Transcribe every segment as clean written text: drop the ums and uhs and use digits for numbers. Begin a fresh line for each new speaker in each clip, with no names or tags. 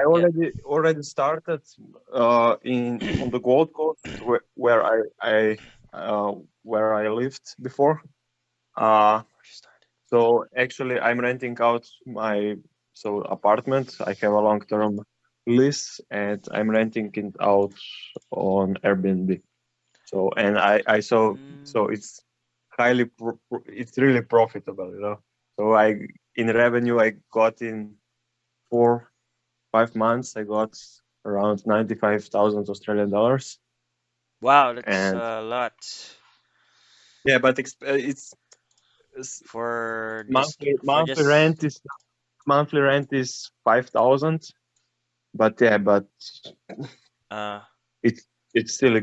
I
Yeah.
already started in on the Gold Coast where I lived before. Uh, so actually, I'm renting out my apartment. I have a long term lease, and I'm renting it out on Airbnb. So and I saw
Mm,
so it's really profitable, you know. So I in revenue I got in 4 5 months I got around 95,000 Australian dollars.
wow, that's
And
a lot
yeah, but it's
for just
monthly
for
monthly
just
rent is monthly rent is 5,000. But yeah, but
uh
it's it's still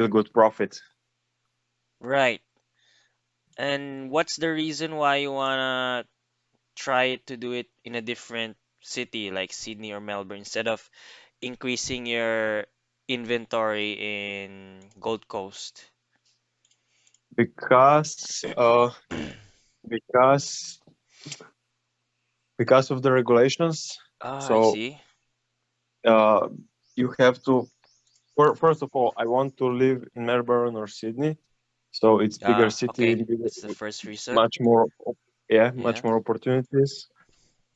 a good profit.
right. And what's the reason why you wanna try to do it in a different city like Sydney or Melbourne instead of increasing your inventory in Gold Coast?
because because because of the regulations.
Ah, I
So
see.
uh, you have to first of all, I want to live in Melbourne or Sydney. So it's bigger
Ah,
city,
okay. That's the first reason.
much more, yeah,
Yeah.
much more opportunities.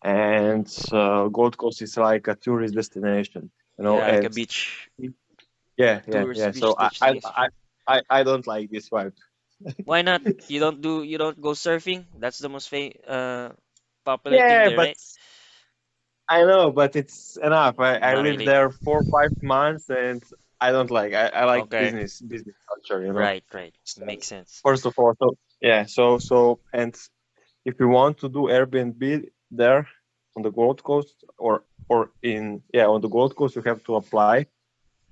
And Gold Coast is like a tourist destination, you know.
Yeah, like a
And
beach,
yeah, yeah,
tourist
yeah. So
beach destination.
I don't like this vibe.
Why not? You don't go surfing? That's the most popular thing
Yeah,
there,
but
right?
I know, but it's enough. I
Not
lived
really.
there 4 5 months, and I don't like. I like
Okay.
business culture, you know.
Right, right.
So,
Makes sense.
first of all, so yeah, and if you want to do Airbnb there on the Gold Coast or in yeah on the Gold Coast, you have to apply.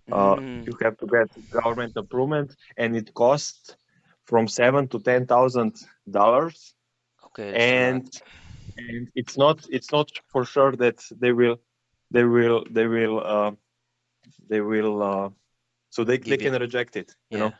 Mm,
You have to get government approval, and it costs from $7,000 to $10,000,
okay, that's a lot.
and it's not for sure that they will so they
Give you.
can reject it, you
Yeah.
know.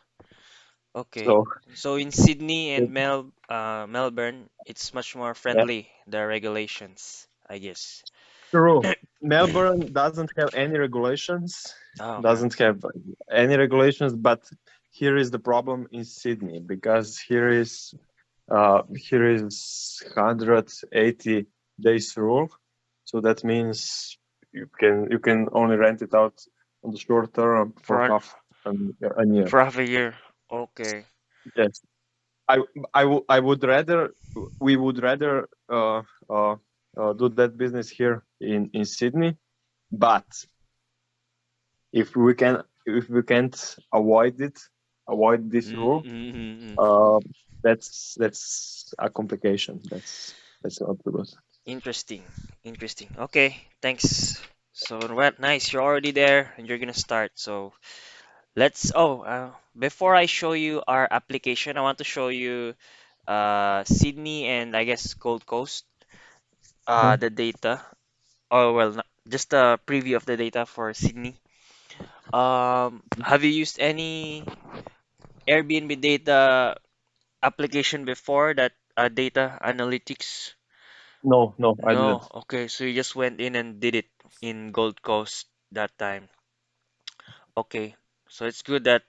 Okay.
So
So in Sydney and Melbourne, it's much more
yeah,
friendly, the regulations, I guess.
true. Melbourne doesn't have any regulations,
Oh, okay.
doesn't have any regulations, but here is the problem in Sydney because here is 180 days rule. So that means you can only rent it out on the short term for
For
half a year.
for half a year. Okay.
Yes, I I would rather we would rather do that business here in Sydney, but if we can't avoid this
Mm,
rule,
mm, mm, mm.
uh, that's a complication. That's not good.
Interesting. Interesting. Okay. Thanks. So what? Nice. You're already there, and you're gonna start. So let's. Oh, before I show you our application, I want to show you Sydney and I guess Gold Coast.
Mhm.
The data. Oh well, just a preview of the data for Sydney. Have you used any Airbnb data application before that data analytics?
No, no, I
No.
didn't.
Okay, so you just went in and did it in Gold Coast that time. Okay, so it's good that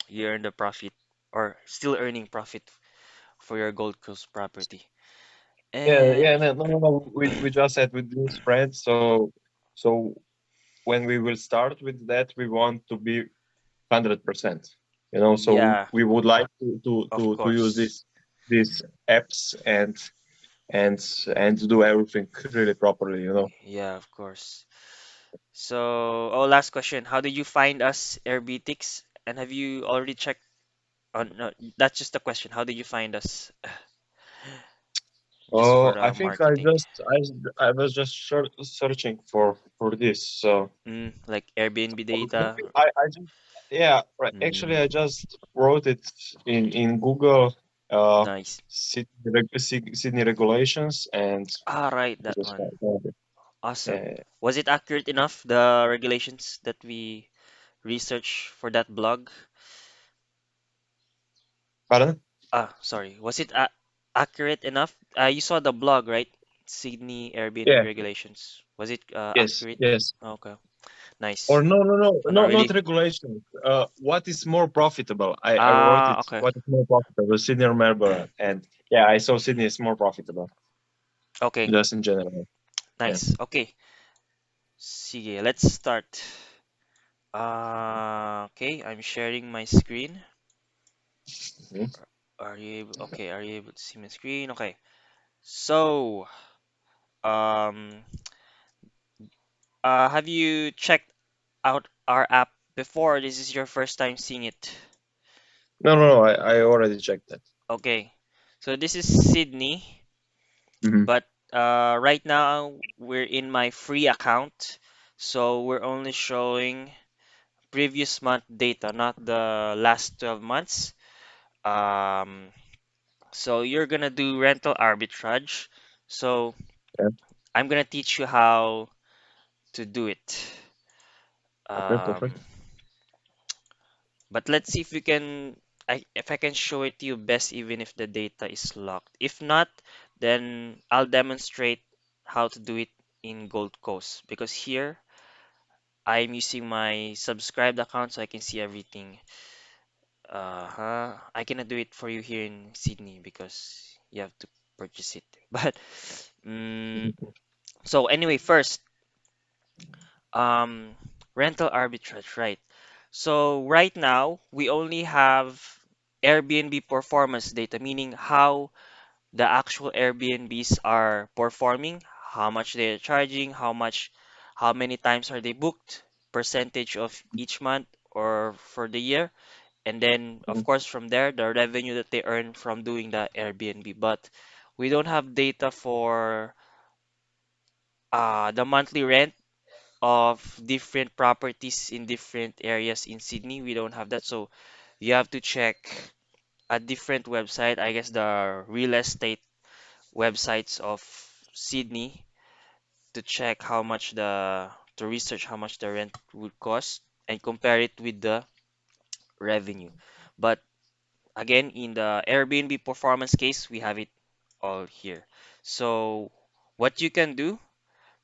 you earned the profit or still earning profit for your Gold Coast property.
Yeah,
And
yeah, no, no, no, no. We just said with this spread. So when we will start with that, we want to be 100%. You know, so
yeah,
we would like to
of
to to use
course.
these apps and and do everything really properly. You know.
Yeah, of course. So, oh, last question. How did you find us, Airbtics? And have you already checked on, no, that's just a question. How did you find us? Just for
I
the
think I
marketing.
just I was just searching for this. So
Like Airbnb data.
I just yeah right. Actually,
Mm,
I just wrote it in Google.
nice.
Sydney regulations and
Ah, right,
I
that
just
one.
found it.
Awesome.
Uh,
Was it accurate enough, the regulations that we researched for that blog?
pardon?
Ah, sorry. Was it accurate enough? You saw the blog, right? Sydney Airbnb
Yeah,
regulations. Was it
Yes,
accurate?
yes.
Okay, nice.
Or no, no, no,
Oh, not
no, not
really.
regulation. What is more profitable? I wrote
Ah,
it.
okay.
What is more profitable, Sydney or Melbourne? And yeah, I saw Sydney is more profitable,
Okay,
just in general. Yeah.
nice. Okay, sige, let's start. Okay, I'm sharing my screen.
Mhm.
Are you able? Okay, are you able to see my screen? Okay. So, um, have you checked out our app before? This is your first time seeing it.
No, no, no. I already checked that.
Okay. So this is Sydney,
Hmm.
but right now we're in my free account. So we're only showing previous month data, not the last 12 months. Um, so you're gonna do rental arbitrage. So
Yeah.
I'm gonna teach you how to do it.
Okay,
Um,
perfect.
but let's see if we can, if I can show it to you best even if the data is locked. If not, then I'll demonstrate how to do it in Gold Coast because here I'm using my subscribed account so I can see everything. I cannot do it for you here in Sydney because you have to purchase it. But mm,
Mhm.
so anyway, first, um, rental arbitrage, right? So right now we only have Airbnb performance data, meaning how the actual Airbnbs are performing, how much they are charging, how many times are they booked, percentage of each month or for the year, and then of
Mhm.
course from there the revenue that they earn from doing the Airbnb. But we don't have data for the monthly rent of different properties in different areas in Sydney. We don't have that, so you have to check a different website. I guess the real estate websites of Sydney to check how much the to research how much the rent would cost and compare it with the revenue. But again, in the Airbnb performance case, we have it all here. So what you can do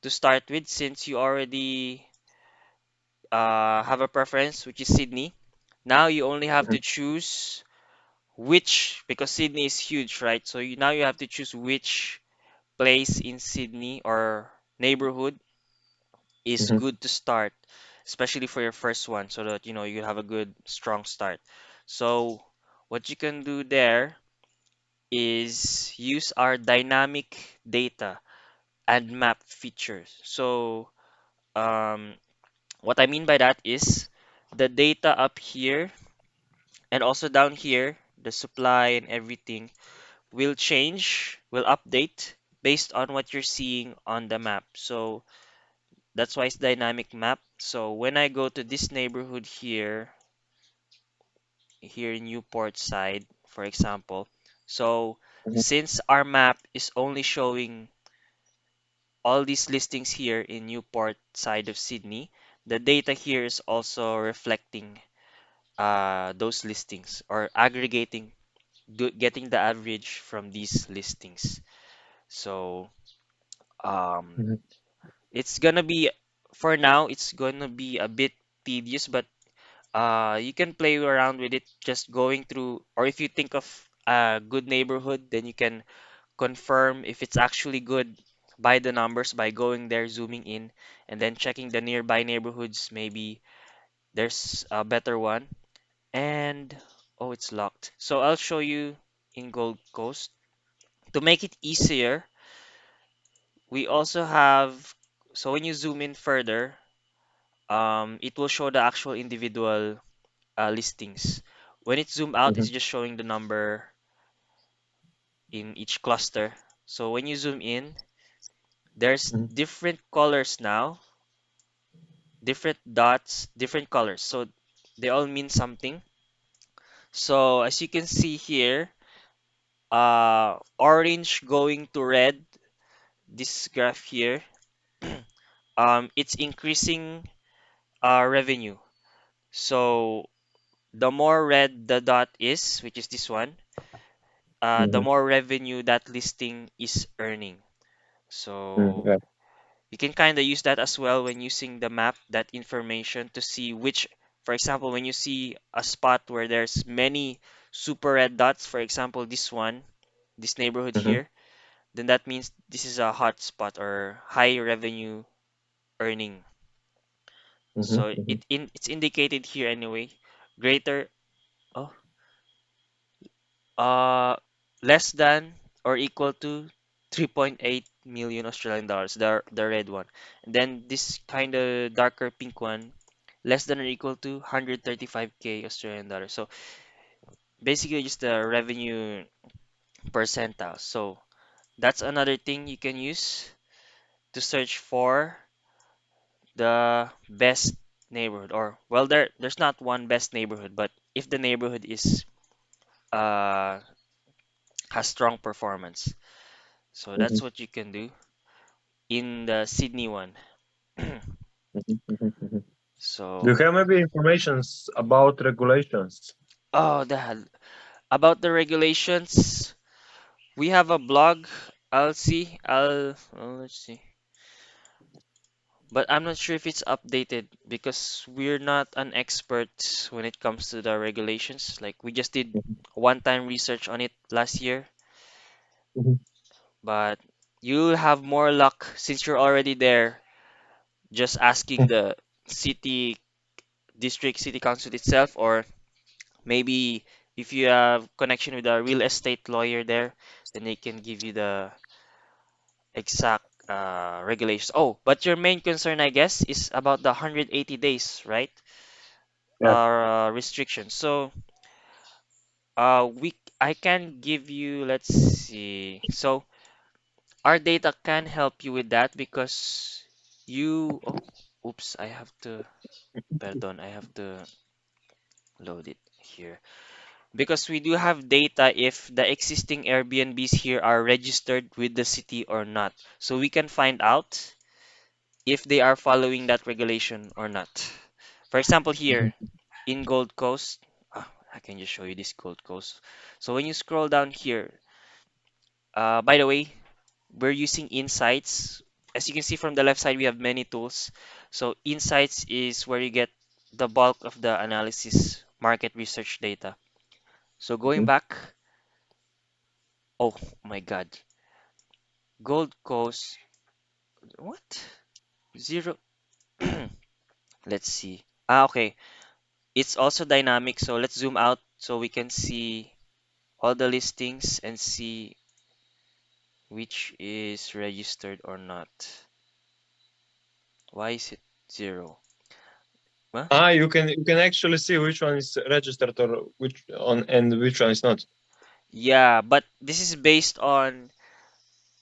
to start with, since you already have a preference, which is Sydney, now you only have
Mhm.
to choose which, because Sydney is huge, right? So now you have to choose which place in Sydney or neighborhood is
Mhm.
good to start, especially for your first one, so that you know you have a good, strong start. So what you can do there is use our dynamic data and map features. So um, what I mean by that is the data up here and also down here, the supply and everything will change, will update based on what you're seeing on the map. So that's why it's dynamic map. So when I go to this neighborhood here, here in Newport side, for example, so
Mhm.
since our map is only showing all these listings here in Newport side of Sydney, the data here is also reflecting those listings or aggregating, getting the average from these listings. So um,
Mhm.
it's gonna be, for now, it's gonna be a bit tedious, but you can play around with it just going through, or if you think of a good neighborhood, then you can confirm if it's actually good by the numbers by going there, zooming in, and then checking the nearby neighborhoods. Maybe there's a better one. And oh, it's locked. So I'll show you in Gold Coast. To make it easier, we also have, so when you zoom in further, it will show the actual individual listings. When it's zoom out, it's
Mhm.
just showing the number in each cluster. So when you zoom in, there's
Mhm.
different colors now, different dots, different colors. So they all mean something. So as you can see here, orange going to red, this graph here, it's increasing revenue. So the more red the dot is, which is this one, the
Mhm.
more revenue that listing is earning.
Mhm.
So
Yeah.
You can kind of use that as well when using the map, that information to see which, for example, when you see a spot where there's many super red dots, for example, this one, this neighborhood
Mm-hmm.
here, then that means this is a hot spot or high revenue earning.
Mm-hmm.
So it's indicated here anyway. Greater, oh, uh, less than or equal to 3.8 million Australian dollars, the red one. And then this kind of darker pink one, less than or equal to 135k Australian dollars. So basically just the revenue percentile. So that's another thing you can use to search for the best neighborhood, or well, there's not one best neighborhood, but if the neighborhood is uh has strong performance. So
Mm-hmm.
that's what you can do in the Sydney one.
Mm-hmm. Do you
So,
have maybe informations about regulations?
oh, about the regulations, we have a blog. Let's see. But I'm not sure if it's updated because we're not an expert when it comes to the regulations. Like we just did one-time research on it last year,
Mm-hmm.
but you'll have more luck since you're already there just asking the city city council itself, or maybe if you have connection with a real estate lawyer there, then they can give you the exact regulations. Oh, but your main concern, I guess, is about the 180 days, right?
Yeah.
Restriction. So, I can give you, let's see. So, our data can help you with that because oh, oops, pardon, I have to load it here. Because we do have data if the existing Airbnbs here are registered with the city or not. So we can find out if they are following that regulation or not. For example, here
Mm-hmm.
in Gold Coast, I can just show you this Gold Coast. So when you scroll down here, by the way, we're using Insights. As you can see from the left side, we have many tools. So Insights is where you get the bulk of the analysis market research data. So going back, oh my God, Gold Coast, what? Zero. Let's see. Okay. It's also dynamic, so let's zoom out so we can see all the listings and see which is registered or not. Why is it zero? Huh?
You can actually see which one is registered or which on and which one is not.
Yeah, but this is based on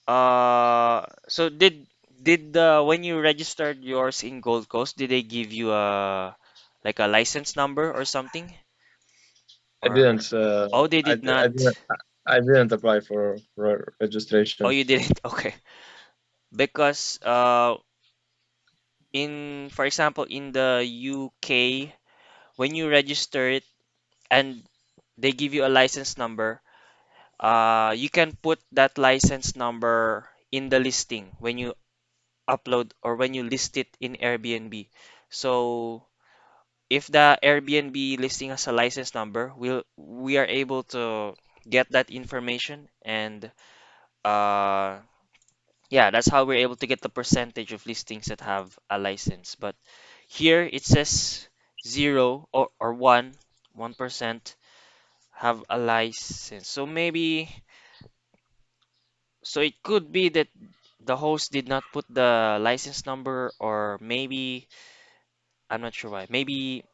so did the when you registered yours in Gold Coast, did they give you a like a license number or something?
I
Or
didn't.
oh, they
I,
did
di- I
not.
didn't. I didn't apply for
Oh,
registration.
you didn't. Okay. Because in for example in the UK, when you register it and they give you a license number, you can put that license number in the listing when you upload or when you list it in Airbnb. So if the Airbnb listing has a license number, we are able to get that information, and uh yeah, that's how we're able to get the percentage of listings that have a license. But here it says zero or 1% have a license. So maybe, so it could be that the host did not put the license number, or maybe, I'm not sure why. Maybe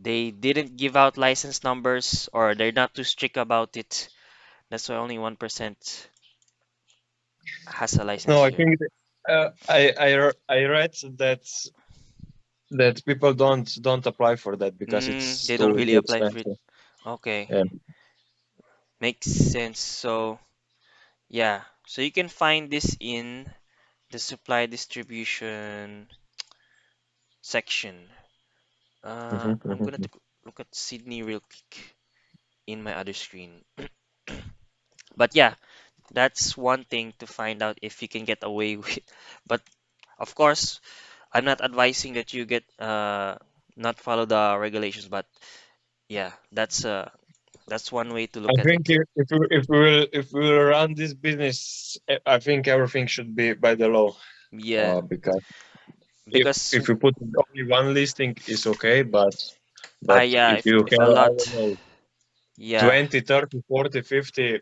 they didn't give out license numbers, or they're not too strict about it. That's why only 1% has a license
No, I
here.
think I read that people don't apply for that because it's
They don't
too
really
too
apply for it.
expensive.
Okay,
Yeah.
makes sense. So, yeah. So you can find this in the supply distribution section.
Mm-hmm,
I'm gonna
mm-hmm,
look at Sydney real quick in my other screen. But yeah, That's one thing to find out if you can get away with. But of course, I'm not advising that you get not follow the regulations, but yeah, that's one way to
I
look at
think
it.
if we will run this business, I think everything should be by the law.
Yeah,
Because if
because
if you put only one listing, is okay,
I
but
yeah,
if you
if a
have, I
lot,
don't know,
yeah,
20, 30, 40, 50,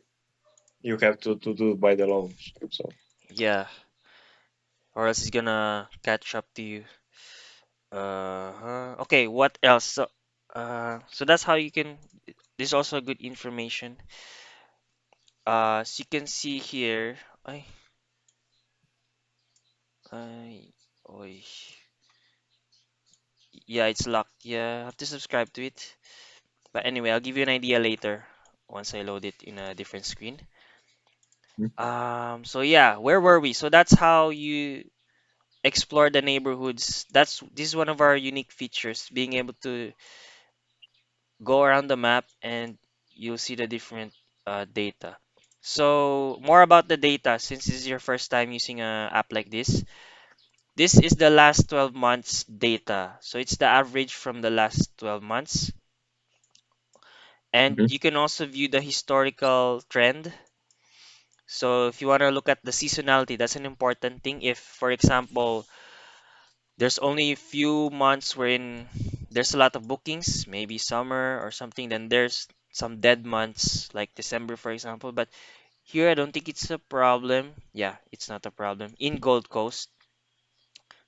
you have to do by the law. So
yeah, or else it's gonna catch up to you. Okay, what else? So that's how you can. This is also good information. As you can see here, I, I, oy. Yeah, it's locked. Yeah, I have to subscribe to it. But anyway, I'll give you an idea later once I load it in a different screen. So yeah, where were we? So that's how you explore the neighborhoods. This is one of our unique features, being able to go around the map and you'll see the different data. So more about the data, since this is your first time using a app like this. This is the last 12 months data. So it's the average from the last 12 months. And
mhm,
you can also view the historical trend. So if you want to look at the seasonality, that's an important thing. If, for example, there's only a few months wherein there's a lot of bookings, maybe summer or something, then there's some dead months like December, for example. But here, I don't think it's a problem. Yeah, it's not a problem in Gold Coast.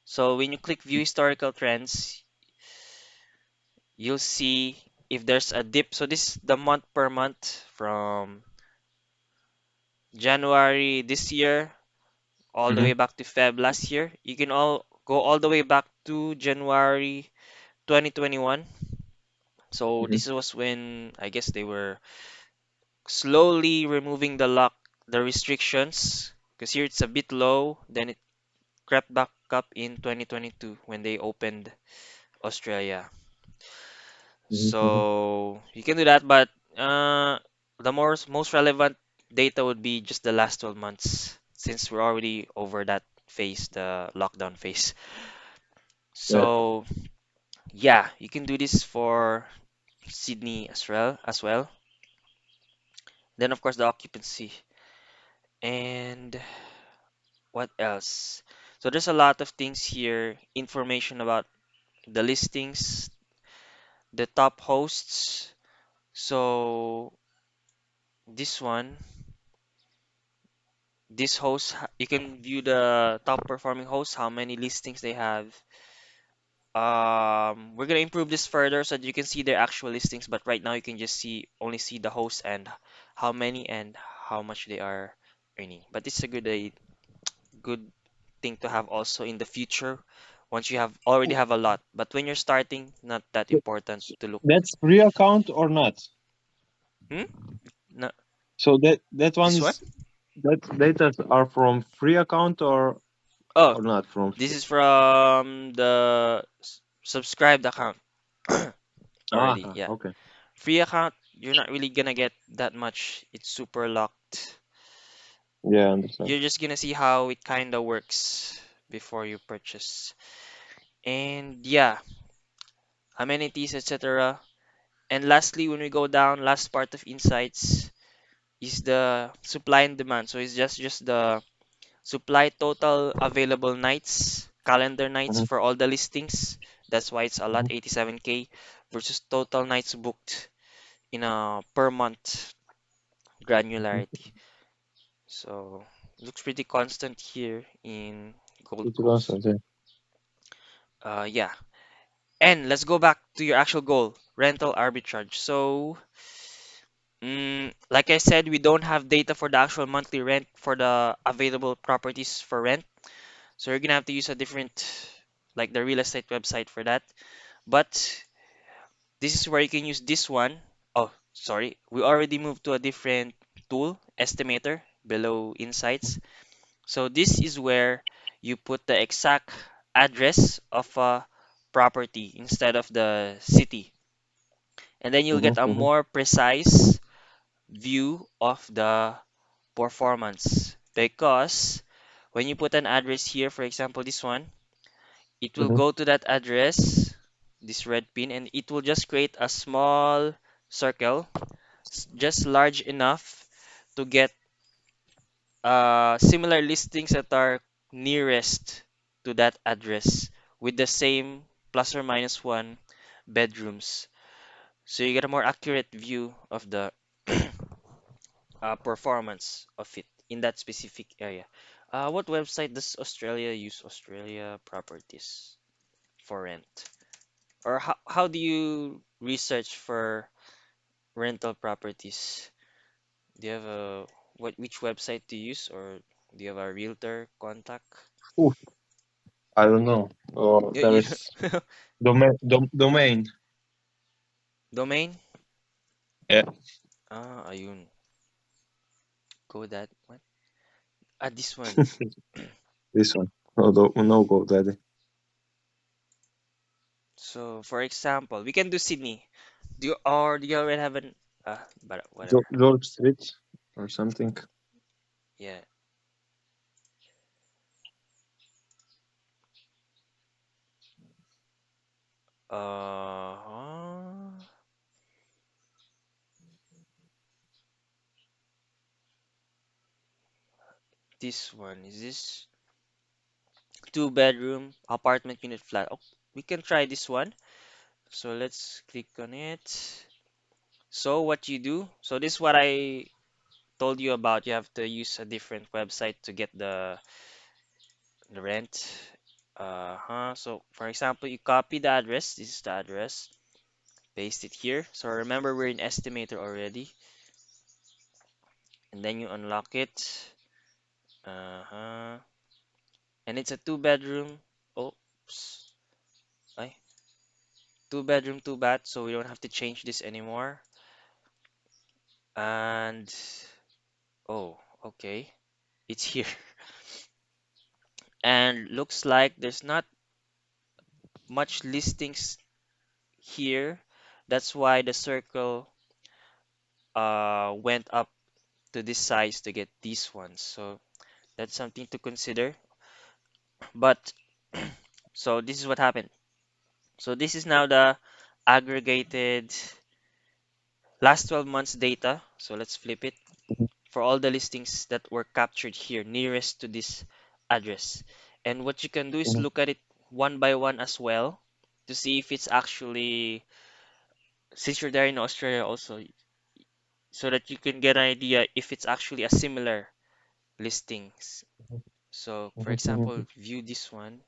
So when you click view historical trends, you'll see if there's a dip. So this is the month per month from January this year all the
mhm,
way back to Feb last year. You can all go all the way back to January 2021. So
mhm,
this was when I guess they were slowly removing the restrictions. Because here it's a bit low, then it crept back up in 2022 when they opened Australia.
mhm, mhm.
So you can do that, but the most relevant data would be just the last 12 months since we're already over that phase, the lockdown phase.
Yeah.
So yeah, you can do this for Sydney as well. Then of course the occupancy and what else? So there's a lot of things here, information about the listings, the top hosts. So this one, this host, you can view the top performing hosts, how many listings they have. We're gonna improve this further so that you can see their actual listings, but right now you can just only see the hosts and how many and how much they are earning. But it's a good thing to have also in the future once you have already have a lot. But when you're starting, not that
So,
important
so
to look.
that's free account or not?
Hmm? No,
So that one
this one?
is that data are from free account
Oh,
or not from
this
free?
is from the subscribed account already.
Ah,
Yeah.
okay.
Free account, you're not really gonna get that much. It's super locked.
Yeah, I understand.
You're just gonna see how it kinda works before you purchase. And yeah, amenities, etc. And lastly, when we go down, last part of insights is the supply and demand. So it's just the supply total available nights, calendar nights
Mhm,
for all the listings. That's why it's a lot,
mhm,
87K versus total nights booked in a per month
mhm.
granularity. So looks pretty constant here in Gold
It's
Coast.
constant, yeah.
Yeah. And let's go back to your actual goal, rental arbitrage. So, like I said, we don't have data for the actual monthly rent for the available properties for rent. So you're gonna have to use a different, like the real estate website for that. But this is where you can use this one. Oh, sorry. We already moved to a different tool, Estimator, below Insights. So this is where you put the exact address of a property instead of the city. And then you'll
Mhm,
get a
mhm,
more precise view of the performance because when you put an address here, for example, this one, it will
Mhm.
go to that address, this red pin, and it will just create a small circle, just large enough to get similar listings that are nearest to that address with the same plus or minus one bedrooms. So you get a more accurate view of the performance of it in that specific area. What website does Australia use? Australia properties for rent? Or how do you research for rental properties? Do you have a which website to use, or do you have a realtor contact?
Ooh, I don't know.
You,
There
you
is domain.
domain?
Yeah,
Ayun. Go that what? This one.
this one. No go daddy.
So for example, we can do Sydney. Do you already have an but whatever.
George Street or something.
Yeah. Uh, this one is this two-bedroom apartment unit flat. Oh, we can try this one. So let's click on it. So what you do? So this is what I told you about. You have to use a different website to get the rent. So for example, you copy the address. This is the address. Paste it here. So remember we're in Estimator already. And then you unlock it. Uh-huh. And it's a two-bedroom. Oops. Ay, two-bedroom, two bath. So we don't have to change this anymore. And oh, okay. It's here. And looks like there's not much listings here. That's why the circle went up to this size to get these ones. So that's something to consider. But so this is what happened. So this is now the aggregated last 12 months data. So let's flip it for all the listings that were captured here nearest to this address. And what you can do is
Mhm.
look at it one by one as well to see if it's actually, since you're there in Australia also, so that you can get an idea if it's actually a similar listings. So, for
Mhm.
example,
Mhm.
view this one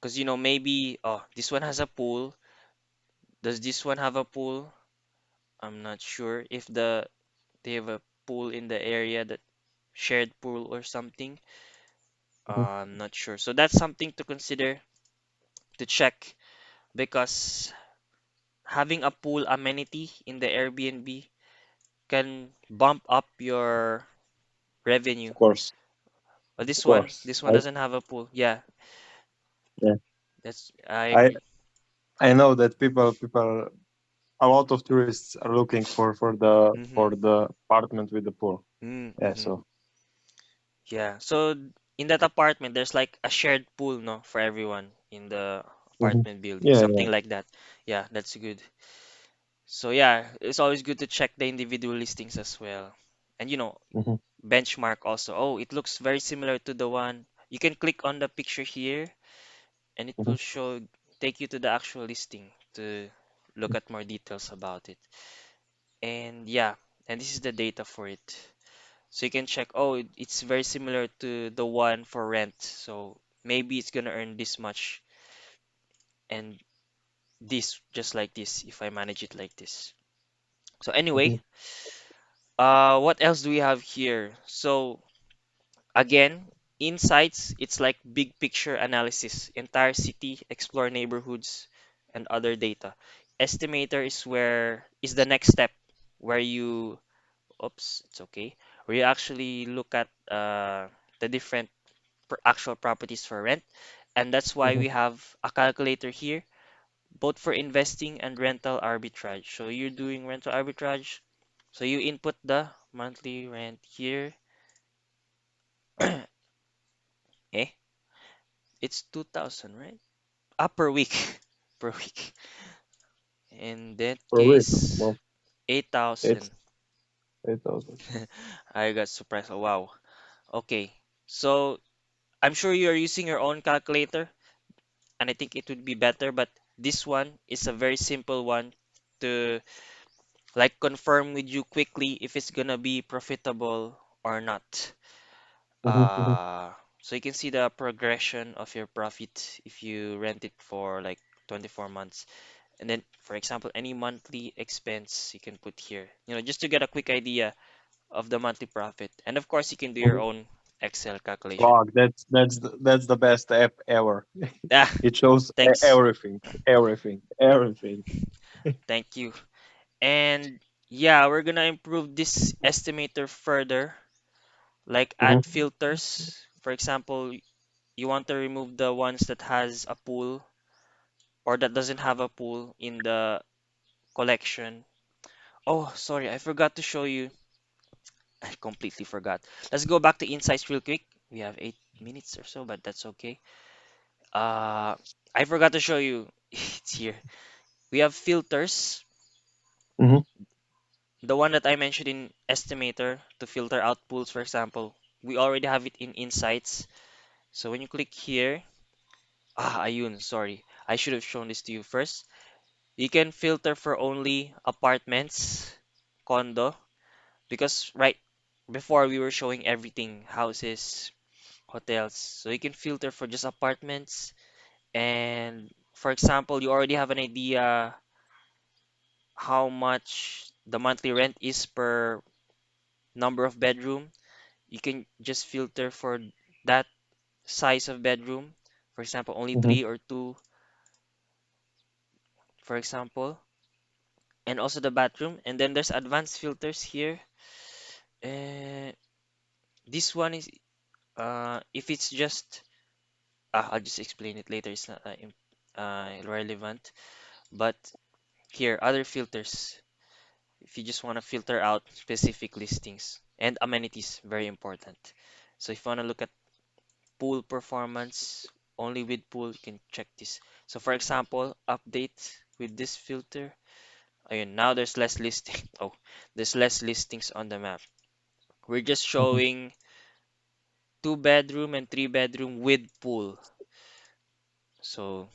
because maybe this one has a pool. Does this one have a pool? I'm not sure if they have a pool in the area, that shared pool or something.
Mhm.
I'm not sure. So that's something to consider to check because having a pool amenity in the Airbnb can bump up your revenue.
Of course,
But
of
this one,
course.
this one doesn't have a pool. Yeah,
Yeah.
that's I
I
agree.
I know that people a lot of tourists are looking
Mm-hmm.
for the apartment with the pool. Yeah.
Mm-hmm.
So.
Yeah. So in that apartment, there's like a shared pool, no, for everyone in the
Mhm.
apartment building,
Yeah. Yeah.
something like that. Yeah, that's good. So yeah, it's always good to check the individual listings as well. And
Mhm.
benchmark also. Oh, it looks very similar to the one. You can click on the picture here and it
Mhm.
will take you to the actual listing to look at more details about it. And yeah, and this is the data for it. So you can check, oh, it's very similar to the one for rent. So maybe it's gonna earn this much and this just like this if I manage it like this. So anyway,
Mhm.
what else do we have here? So again, insights, it's like big picture analysis, entire city, explore neighborhoods and other data. Estimator is the next step where you oops, it's okay. Where you actually look at the different actual properties for rent. And that's why
Mhm.
we have a calculator here, both for investing and rental arbitrage. So you're doing rental arbitrage. So you input the monthly rent here. Eh, it's 2,000, right? Ah, per week. Per week. In that
per week.
case,
Well, it's
8,000.
8,000.
I got surprised. Oh, wow. Okay. So I'm sure you are using your own calculator, and I think it would be better, but this one is a very simple one to like confirm with you quickly if it's gonna be profitable or not.
Mm-hmm,
So you can see the progression of your profit if you rent it for like 24 months. And then, for example, any monthly expense you can put here, just to get a quick idea of the monthly profit. And of course, you can do your
mm-hmm.
own Excel calculation.
Fuck, that's the best app ever.
Ah,
It shows
thanks.
everything, everything, everything.
Thank you. And yeah, we're gonna improve this estimator further, like add
Mm-hmm,
filters. For example, you want to remove the ones that has a pool or that doesn't have a pool in the collection. Oh, sorry, I forgot to show you. I completely forgot. Let's go back to insights real quick. We have 8 minutes or so, but that's okay. Uh, I forgot to show you. It's here. We have filters.
mm-hmm,
The one that I mentioned in Estimator to filter out pools, for example. We already have it in insights. So when you click here, ayun, sorry. I should have shown this to you first. You can filter for only apartments, condo, because right before we were showing everything, houses, hotels. So you can filter for just apartments. And for example, you already have an idea how much the monthly rent is per number of bedroom. You can just filter for that size of bedroom. For example, only
mm-hmm,
three or two, for example. And also the bathroom. And then there's advanced filters here. Uh, this one is if it's just I'll just explain it later. It's not relevant. But here, other filters. If you just want to filter out specific listings and amenities, very important. So if you want to look at pool performance, only with pool, you can check this. So for example, update with this filter. Ayun, now there's less listing. Oh, there's less listings on the map. We're just
mm-hmm,
showing 2 bedroom and 3 bedroom with pool. So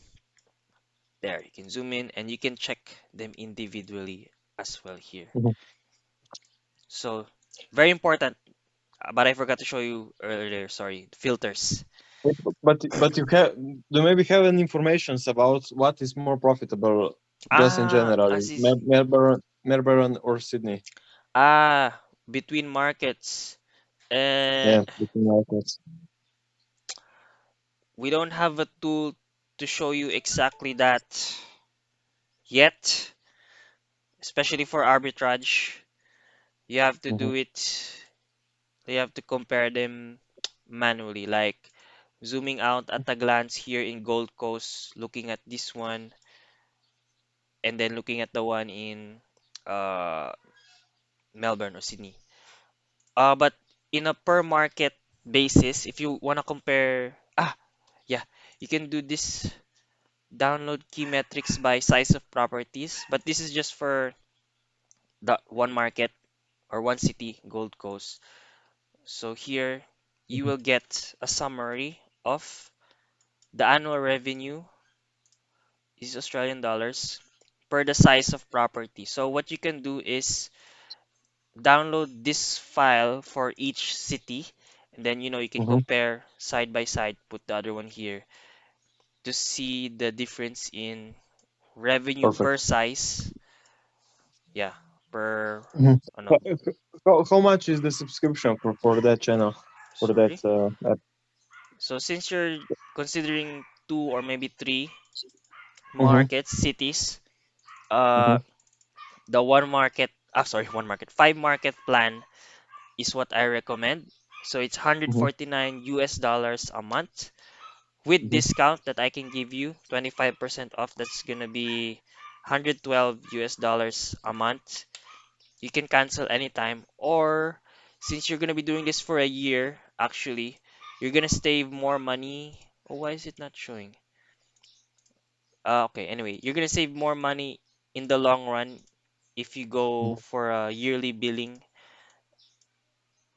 there, you can zoom in and you can check them individually as well here.
mm-hmm.
So very important, but I forgot to show you earlier. Sorry, filters.
But you have, do maybe have any informations about what is more profitable, just in general,
As is,
Melbourne or Sydney?
ah, between markets. Uh,
Yeah, between markets.
we don't have a tool to show you exactly that yet, especially for arbitrage. You have to
Mm-hmm,
do it, you have to compare them manually, like zooming out at a glance here in Gold Coast, looking at this one, and then looking at the one in uh, Melbourne or Sydney. But in a per market basis, if you want to compare, yeah, you can do this download key metrics by size of properties, but this is just for the one market or one city, Gold Coast. So here you
mm-hmm,
will get a summary of the annual revenue is Australian dollars per the size of property. So what you can do is download this file for each city, and then you can
mm-hmm.
compare side by side, put the other one here to see the difference in revenue per
Perfect.
size. Yeah, per
Mhm.
oh no,
How, how much is the subscription for that channel, for that
sorry.
app?
So since you're considering two or maybe three
Mm-hmm,
markets, cities,
mm-hmm,
uh, the one market, sorry, one market, five market plan is what I recommend. So it's
mm-hmm,
149 US dollars a month with
mm-hmm.
discount that I can give you 25% off. That's gonna be 112 US dollars a month. You can cancel anytime, or since you're gonna be doing this for a year, actually, you're gonna save more money. Oh, why is it not showing? Okay, anyway, you're gonna save more money in the long run if you go
Mhm.
for a yearly billing,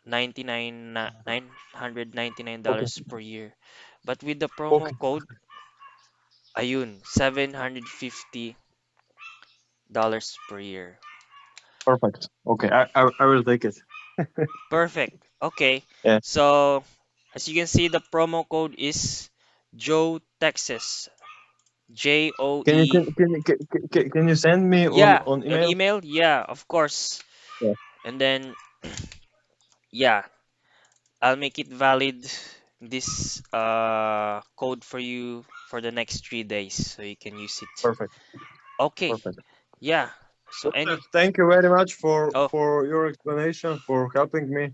999
Okay.
dollars per year. But with the promo
Okay.
code, ayun, $750 per year.
Perfect. Okay. I will take it.
Perfect. Okay.
Yeah.
So, as you can see, the promo code is Joe Texas. J O
Can you
E.
can you send me
Yeah,
on
an
email?
email. Yeah, of course.
Yeah.
And then, yeah, I'll make it valid this code for you for the next 3 days so you can use it.
Perfect.
Okay.
Perfect.
Yeah. So
Joseph,
any
thank you very much
oh
for your explanation, for helping me.